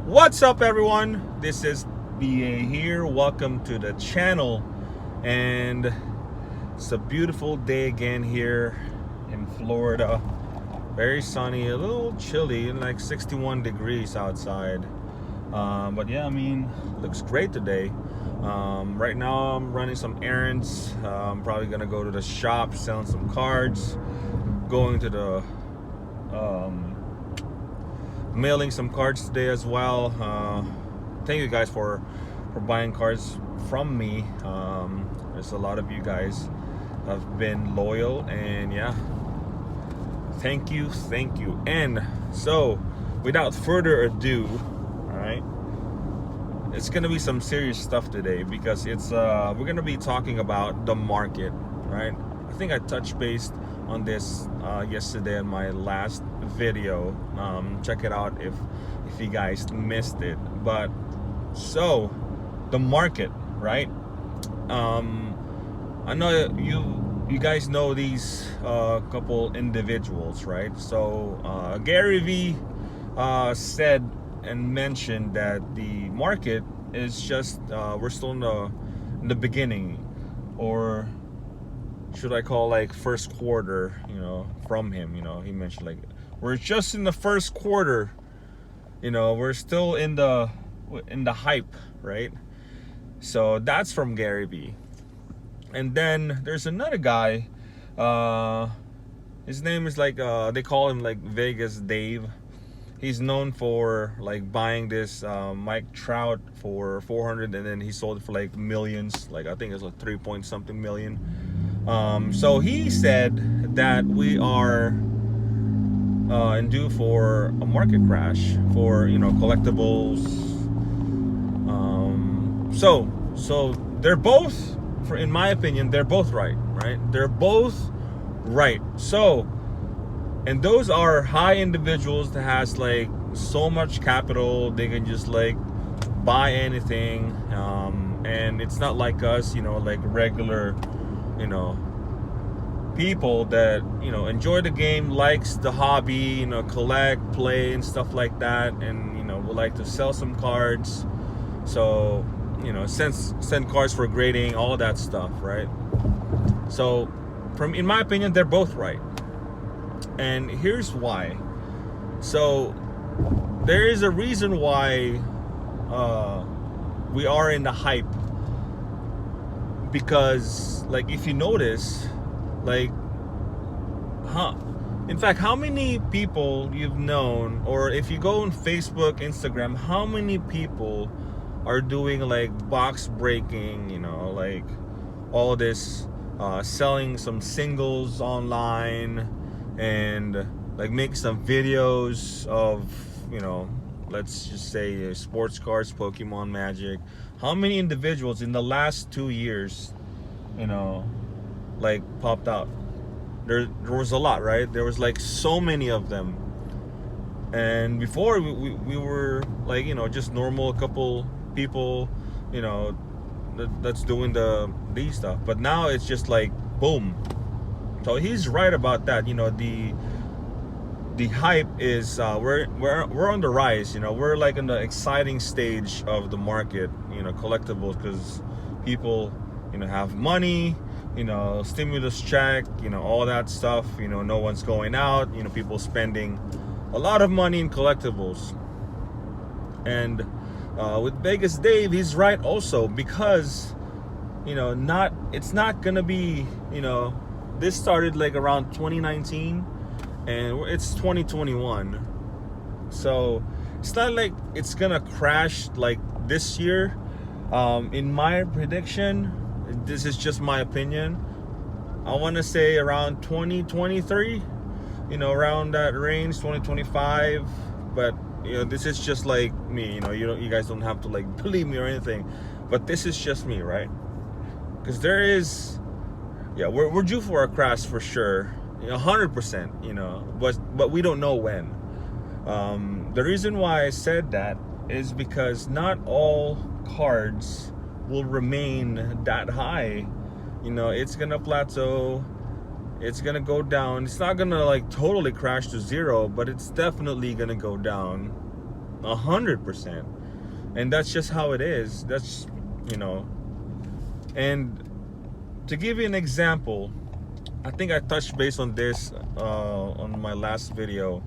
What's up, everyone? This is BA here. Welcome to the channel. And it's a beautiful day again here in Florida. Very sunny, a little chilly, like 61 degrees outside. But yeah, I mean, looks great today. Right now I'm running some errands. I'm probably gonna go to the shop, selling some cards, going to the mailing some cards today as well. Thank you guys for buying cards from me. There's a lot of you guys have been loyal, and yeah, thank you. And so without further ado, all right, it's gonna be some serious stuff today because it's we're gonna be talking about the market, right? I think I touched base on this yesterday in my last video. Check it out if you guys missed it. But so the market, right? I know you guys know these couple individuals, right? So Gary V said and mentioned that the market is just we're still in the beginning, or should I call like first quarter, from him. He mentioned like we're just in the first quarter, we're still in the hype, right? So that's from Gary V. And then there's another guy, his name is like they call him like Vegas Dave. He's known for like buying this Mike Trout for 400, and then he sold it for like millions, like I think it's like 3 point something million. So he said that we are in due for a market crash for collectibles. So they're both, in my opinion, they're both right? They're both right. So, and those are high individuals that has like so much capital, they can just like buy anything, and it's not like us, like regular people that enjoy the game, likes the hobby, collect, play and stuff like that, and would like to sell some cards. So send cards for grading, all that stuff, right? So in my opinion, they're both right, and here's why. So there is a reason why we are in the hype, because like if you notice, like in fact, how many people you've known, or if you go on Facebook, Instagram, how many people are doing like box breaking, like all this selling some singles online, and like make some videos of let's just say sports cards, Pokemon, Magic. How many individuals in the last 2 years like popped out? There was a lot, right? There was like so many of them. And before we were like just normal couple people that's doing these stuff, but now it's just like boom. So he's right about that. The hype is we're on the rise. We're like in the exciting stage of the market, collectibles, because people have money, stimulus check, all that stuff. No one's going out, people spending a lot of money in collectibles. And with Vegas Dave, he's right also, because it's not gonna be, this started like around 2019 and it's 2021, so it's not like it's gonna crash like this year. In my prediction, this is just my opinion, I want to say around 2023, around that range, 2025. But this is just like me, you guys don't have to like believe me or anything, but this is just me, right? Because there is, we're due for a crash for sure, 100%, but we don't know when. The reason why I said that is because not all cards will remain that high. It's gonna plateau, it's gonna go down. It's not gonna like totally crash to zero, but it's definitely gonna go down. 100%. And that's just how it is. That's, you know. And to give you an example, I think I touched base on this on my last video.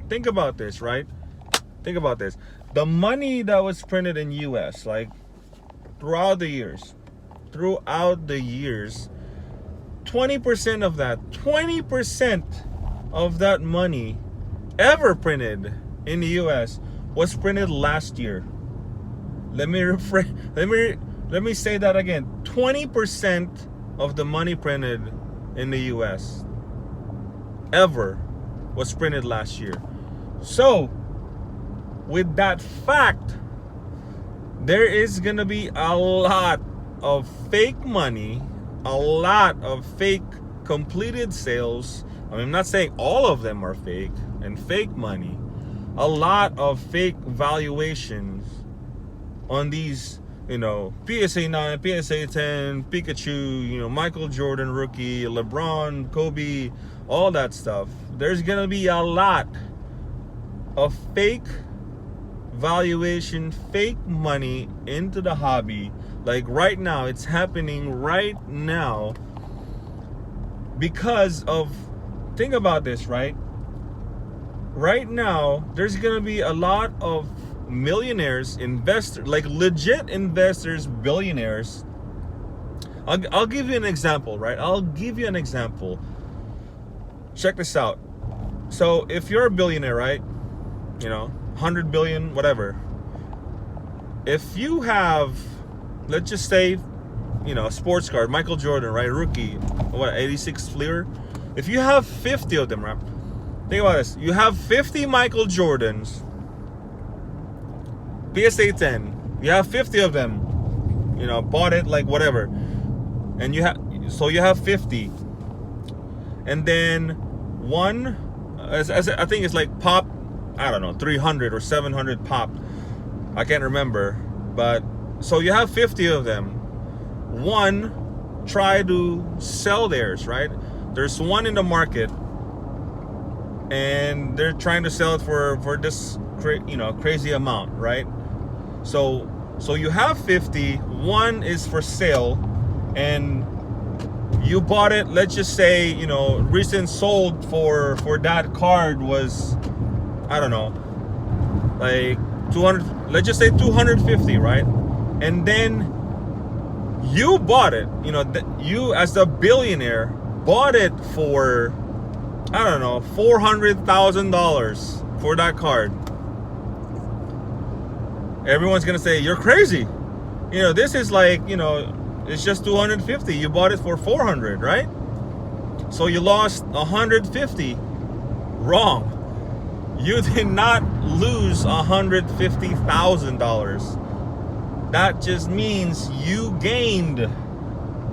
Think about this, right? Think about this. The money that was printed in US, like throughout the years, 20% of that, 20% of that money ever printed in the US was printed last year. Let me say that again. 20% of the money printed in the US ever was printed last year. So, with that fact, there is gonna be a lot of fake money, a lot of fake completed sales. I mean, I'm not saying all of them are fake and fake money. A lot of fake valuations on these, you know, PSA 9, PSA 10, Pikachu, you know, Michael Jordan rookie, LeBron, Kobe, all that stuff. There's gonna be a lot of fake valuation, fake money into the hobby. Like right now, it's happening right now because of, think about this, right? Right now, there's gonna be a lot of millionaires, investors, like legit investors, billionaires. I'll give you an example, right? I'll give you an example. Check this out. So if you're a billionaire, right? You know, 100 billion, whatever. If you have, let's just say, you know, a sports card, Michael Jordan, right? Rookie, what, 86 Fleer? If you have 50 of them, right? Think about this. You have 50 Michael Jordans, PSA 10. You have 50 of them. You know, bought it, like whatever. And you have 50. And then one, as I think it's like pop, I don't know, 300 or 700 pop. I can't remember. But so you have 50 of them. One try to sell theirs, right? There's one in the market, and they're trying to sell it for this crazy amount, right? So you have 50. One is for sale, and you bought it. Let's just say, you know, recent sold for that card was, I don't know, like 200. Let's just say 250, right? And then you bought it. You know, you as a billionaire bought it for, I don't know, $400,000 for that card. Everyone's gonna say you're crazy. You know, this is like, you know, it's just 250. You bought it for 400, right? So you lost 150. Wrong. You did not lose $150,000. That just means you gained.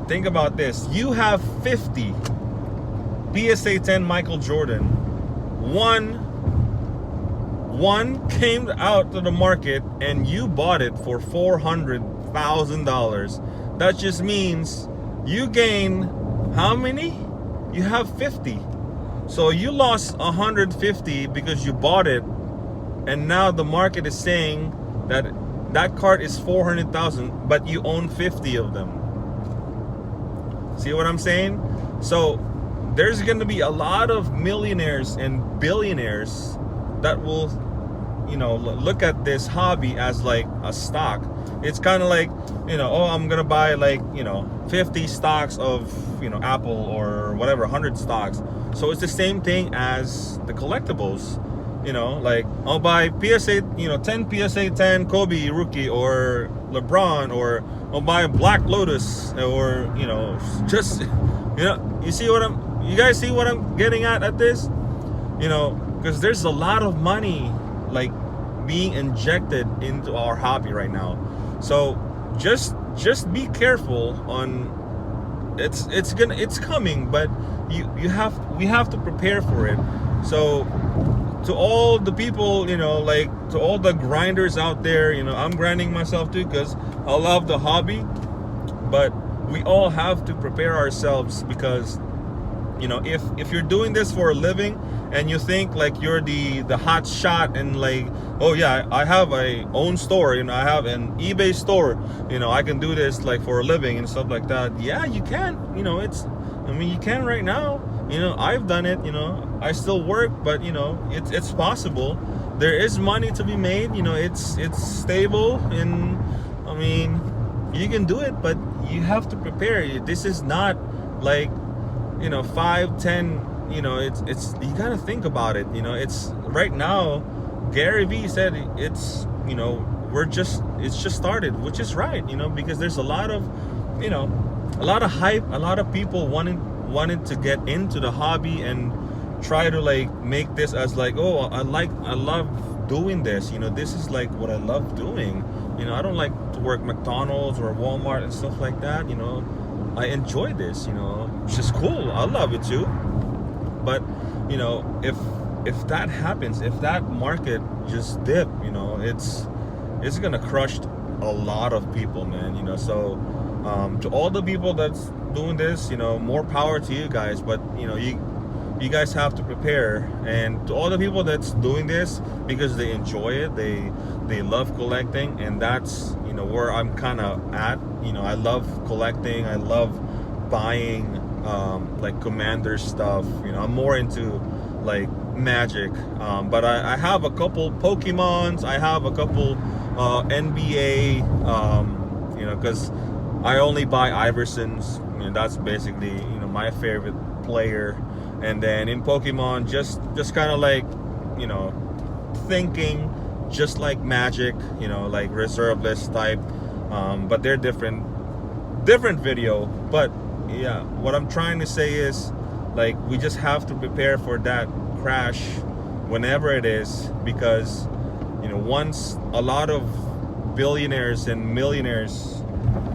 Think about this. You have 50 PSA 10 Michael Jordan. One came out to the market and you bought it for $400,000. That just means you gain how many? You have 50. So you lost 150 because you bought it, and now the market is saying that that card is 400,000, but you own 50 of them. See what I'm saying? So there's going to be a lot of millionaires and billionaires that will, you know, look at this hobby as like a stock. It's kind of like, you know, oh, I'm gonna buy like, you know, 50 stocks of, you know, Apple or whatever, 100 stocks. So it's the same thing as the collectibles. You know, like I'll buy PSA, you know, 10 PSA 10 Kobe rookie or LeBron, or I'll buy a Black Lotus, or, you know, just, you know, you guys see what I'm getting at this? You know, because there's a lot of money like being injected into our hobby right now. So just be careful on, it's coming, but we have to prepare for it. So to all the people, you know, like to all the grinders out there, you know, I'm grinding myself too because I love the hobby, but we all have to prepare ourselves, because You know, if you're doing this for a living and you think like you're the hot shot and like, oh yeah, I have a own store, you know, I have an eBay store, you know, I can do this like for a living and stuff like that. Yeah, you can. You know, I mean, you can right now. You know, I've done it. You know, I still work, but you know, it's possible. There is money to be made. You know, it's stable, and I mean, you can do it, but you have to prepare. This is not like, you know, 5-10, you know, it's you gotta think about it. You know, it's right now, Gary Vee said it's, you know, it's just started, which is right, you know, because there's a lot of, you know, a lot of hype, a lot of people wanted to get into the hobby and try to like make this as like, oh, I love doing this, you know, this is like what I love doing. You know, I don't like to work McDonald's or Walmart and stuff like that, you know. I enjoy this, you know, which is cool. I love it too. But, you know, if that happens, if that market just dip, you know, it's gonna crush a lot of people, man. You know, so to all the people that's doing this, you know, more power to you guys. But you know, you guys have to prepare. And to all the people that's doing this because they enjoy it, they love collecting, and that's, you know, where I'm kind of at. You know, I love collecting. I love buying like Commander stuff. You know, I'm more into like Magic, but I have a couple Pokemons. I have a couple NBA. You know, because I only buy Iversons. You know, that's basically, you know, my favorite player. And then in Pokemon, just kind of like, you know, thinking just like Magic, you know, like reserve list type, but they're different video. But yeah, what I'm trying to say is, like, we just have to prepare for that crash whenever it is, because, you know, once a lot of billionaires and millionaires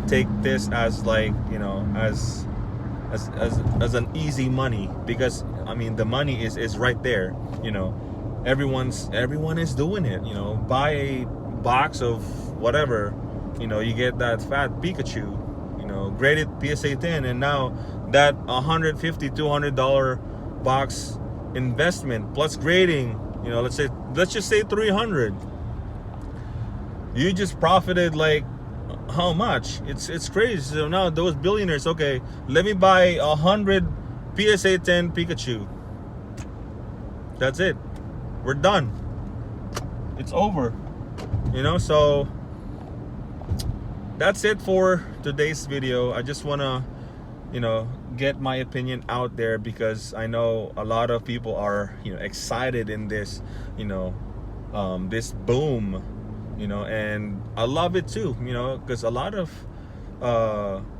take this as like, you know, as an easy money, because I mean the money is right there. You know, everyone is doing it. You know, buy a box of whatever, you know, you get that fat Pikachu, you know, graded PSA 10, and now that $150-$200 box investment plus grading, you know, let's just say 300, you just profited like how much? It's crazy. So now those billionaires, okay, let me buy 100 PSA 10 Pikachu. That's it. We're done. It's over. You know, so that's it for today's video. I just want to, you know, get my opinion out there, because I know a lot of people are, you know, excited in this, you know, this boom, you know, and I love it too, you know, because a lot of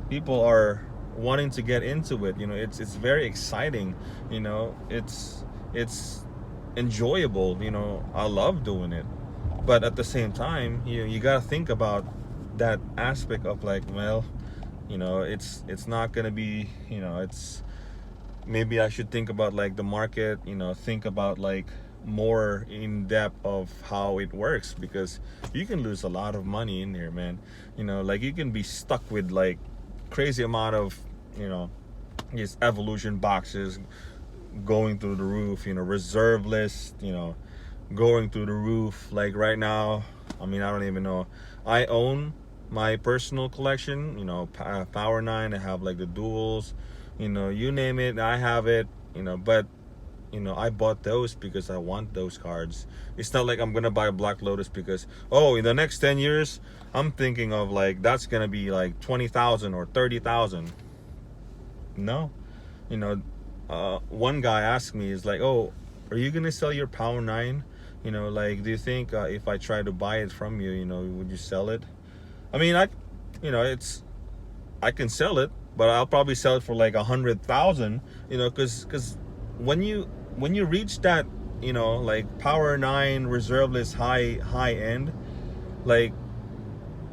people are wanting to get into it. You know, it's very exciting, you know, it's enjoyable, you know. I love doing it, but at the same time, you got to think about that aspect of like, well, you know, it's not gonna be, you know, it's maybe I should think about like the market, you know, think about like more in depth of how it works, because you can lose a lot of money in there, man. You know, like you can be stuck with like crazy amount of, you know, these evolution boxes going through the roof, you know, reserve list, you know, going through the roof. Like right now, I mean, I don't even know, I own my personal collection, you know, Power 9. I have like the duels, you know, you name it, I have it, you know. But you know, I bought those because I want those cards. It's not like I'm gonna buy a Black Lotus because, oh, in the next 10 years I'm thinking of like that's gonna be like 20,000 or 30,000. No, you know, one guy asked me, is like, oh, are you gonna sell your Power 9? You know, like, do you think if I try to buy it from you, you know, would you sell it? I mean, you know, I can sell it, but I'll probably sell it for like 100,000, you know, because when you reach that, you know, like Power 9 reserve list high end, like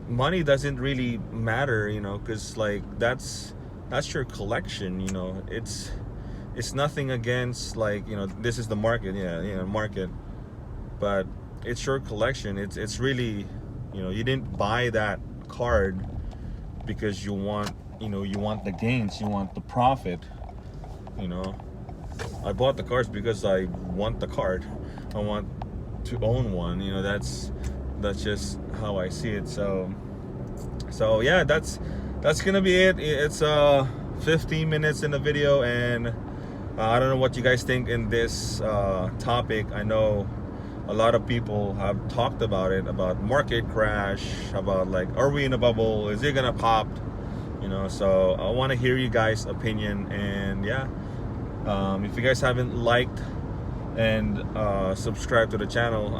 money doesn't really matter, you know, because like that's your collection, you know. It's nothing against, like, you know, this is the market, yeah, market, but it's your collection. It's really, you know, you didn't buy that card because you want, you know, you want the gains, you want the profit. you know, I bought the cards because I want the card. I want to own one. You know, that's just how I see it. So yeah, that's gonna be it. It's 15 minutes in the video, and I don't know what you guys think in this topic. I know a lot of people have talked about it, about market crash, about like, are we in a bubble? Is it gonna pop? You know, so I want to hear you guys' opinion. And yeah, if you guys haven't liked and subscribed to the channel,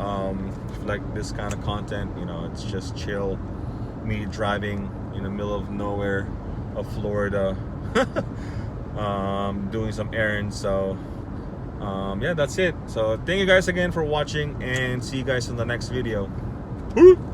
if you like this kind of content, you know, it's just chill, me driving in the middle of nowhere of Florida, doing some errands. So yeah, that's it. So thank you guys again for watching, and see you guys in the next video. Woo!